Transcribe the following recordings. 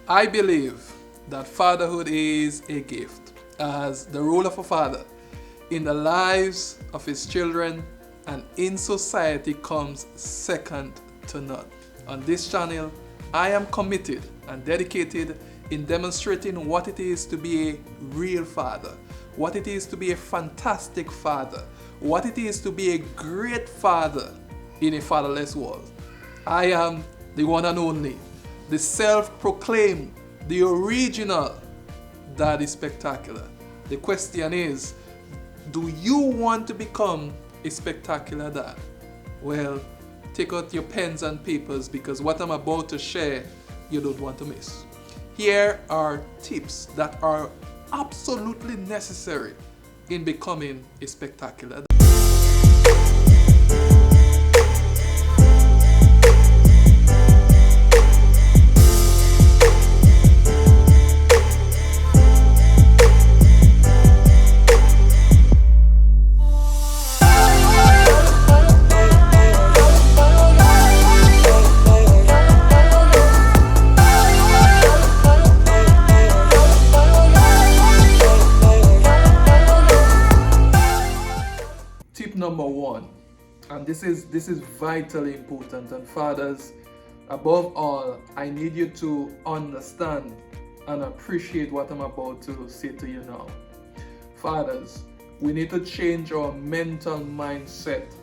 I believe that fatherhood is a gift, as the role of a father in the lives of his children and in society comes second to none. On this channel, I am committed and dedicated in demonstrating what it is to be a real father, what it is to be a fantastic father, what it is to be a great father in a fatherless world. I am the one and only, the self-proclaimed, the original Daddy Spectacular. The question is, do you want to become a spectacular dad? Well, take out your pens and papers because what I'm about to share, you don't want to miss. Here are tips that are absolutely necessary in becoming a spectacular dad. Tip number one, and this is vitally important, and fathers, above all, I need you to understand and appreciate what I'm about to say to you now. Fathers, we need to change our mental mindset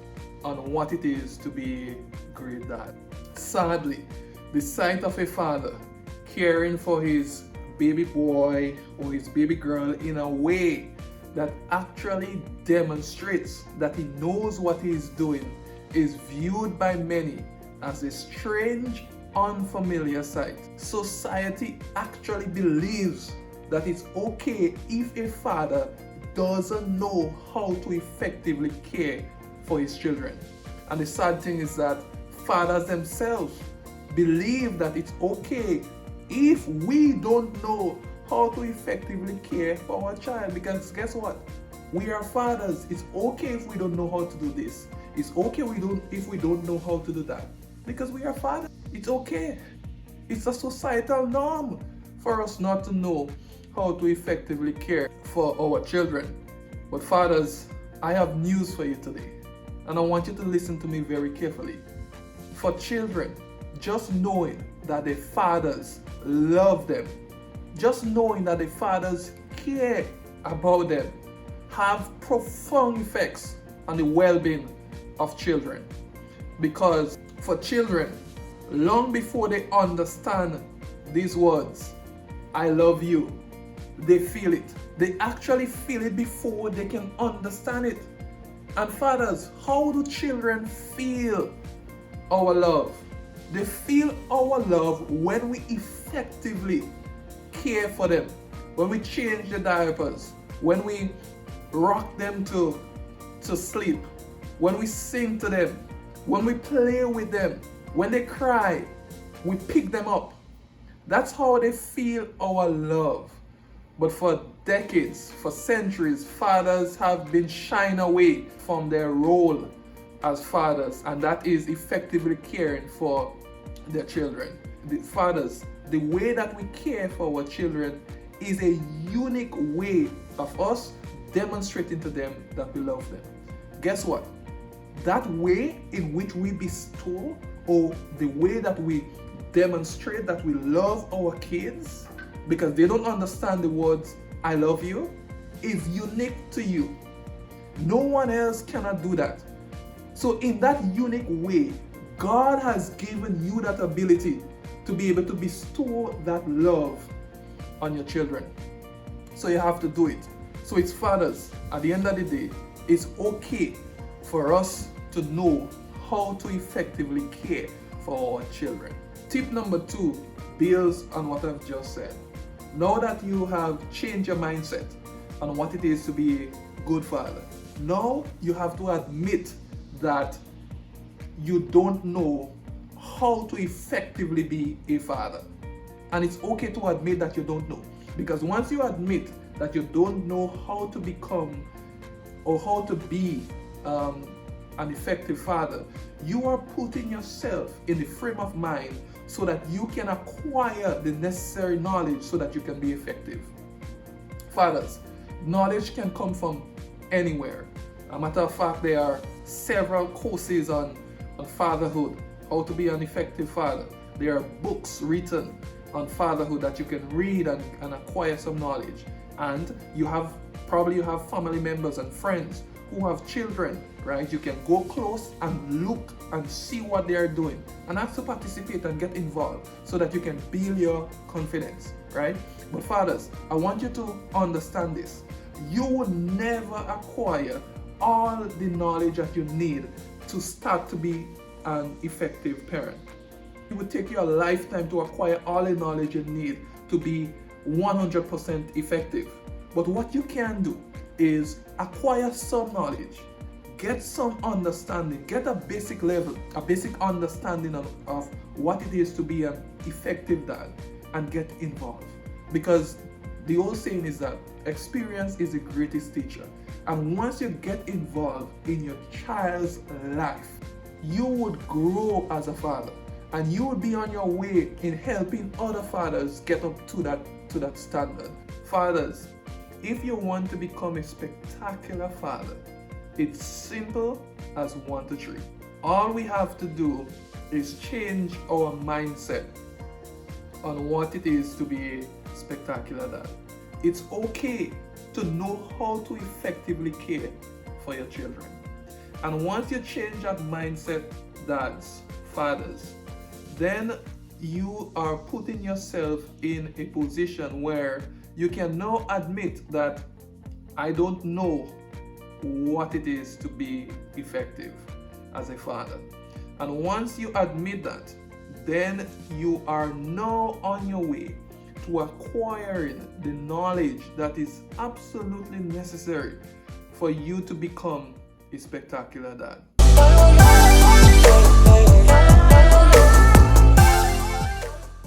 on what it is to be a great dad. Sadly, the sight of a father caring for his baby boy or his baby girl in a way that actually demonstrates that he knows what he is doing is viewed by many as a strange, unfamiliar sight. Society actually believes that it's okay if a father doesn't know how to effectively care for his children. And the sad thing is that fathers themselves believe that it's okay if we don't know how to effectively care for our child, because guess what? We are fathers. It's okay if we don't know how to do this. It's okay if we don't know how to do that, because we are fathers. It's okay. It's a societal norm for us not to know how to effectively care for our children. But fathers, I have news for you today, and I want you to listen to me very carefully. For children, just knowing that their fathers love them, just knowing that the fathers care about them, have profound effects on the well-being of children. Because for children, long before they understand these words, I love you, they feel it. They actually feel it before they can understand it. And fathers, how do children feel our love? They feel our love when we effectively care for them, when we change the diapers, when we rock them to sleep, when we sing to them, when we play with them, when they cry, we pick them up. That's how they feel our love. But for decades, for centuries, fathers have been shying away from their role as fathers, and that is effectively caring for their children. The fathers, the way that we care for our children is a unique way of us demonstrating to them that we love them. Guess what? That way in which we bestow, or the way that we demonstrate that we love our kids, because they don't understand the words I love you, is unique to you. No one else cannot do that. So in that unique way, God has given you that ability to be able to bestow that love on your children. So you have to do it. So it's fathers, at the end of the day, it's okay for us to know how to effectively care for our children. Tip number 2 builds on what I've just said. Now that you have changed your mindset on what it is to be a good father, now you have to admit that you don't know how to effectively be a father. And it's okay to admit that you don't know, because once you admit that you don't know how to become or how to be an effective father, you are putting yourself in the frame of mind so that you can acquire the necessary knowledge so that you can be effective. Fathers, knowledge can come from anywhere. As a matter of fact, there are several courses on fatherhood, how to be an effective father. There are books written on fatherhood that you can read and acquire some knowledge. And you have family members and friends who have children, right? You can go close and look and see what they are doing and have to participate and get involved so that you can build your confidence, right? But fathers, I want you to understand this. You will never acquire all the knowledge that you need to start to be an effective parent. It would take you a lifetime to acquire all the knowledge you need to be 100% effective. But what you can do is acquire some knowledge, get some understanding, get a basic level, a basic understanding of what it is to be an effective dad, and get involved. Because the old saying is that experience is the greatest teacher. And once you get involved in your child's life, you would grow as a father, and you would be on your way in helping other fathers get up to that standard. Fathers, if you want to become a spectacular father, it's simple as 1, 2, 3. All we have to do is change our mindset on what it is to be a spectacular dad. It's okay to know how to effectively care for your children. And once you change that mindset, dads, fathers, then you are putting yourself in a position where you can now admit that I don't know what it is to be effective as a father. And once you admit that, then you are now on your way to acquiring the knowledge that is absolutely necessary for you to become a spectacular dad.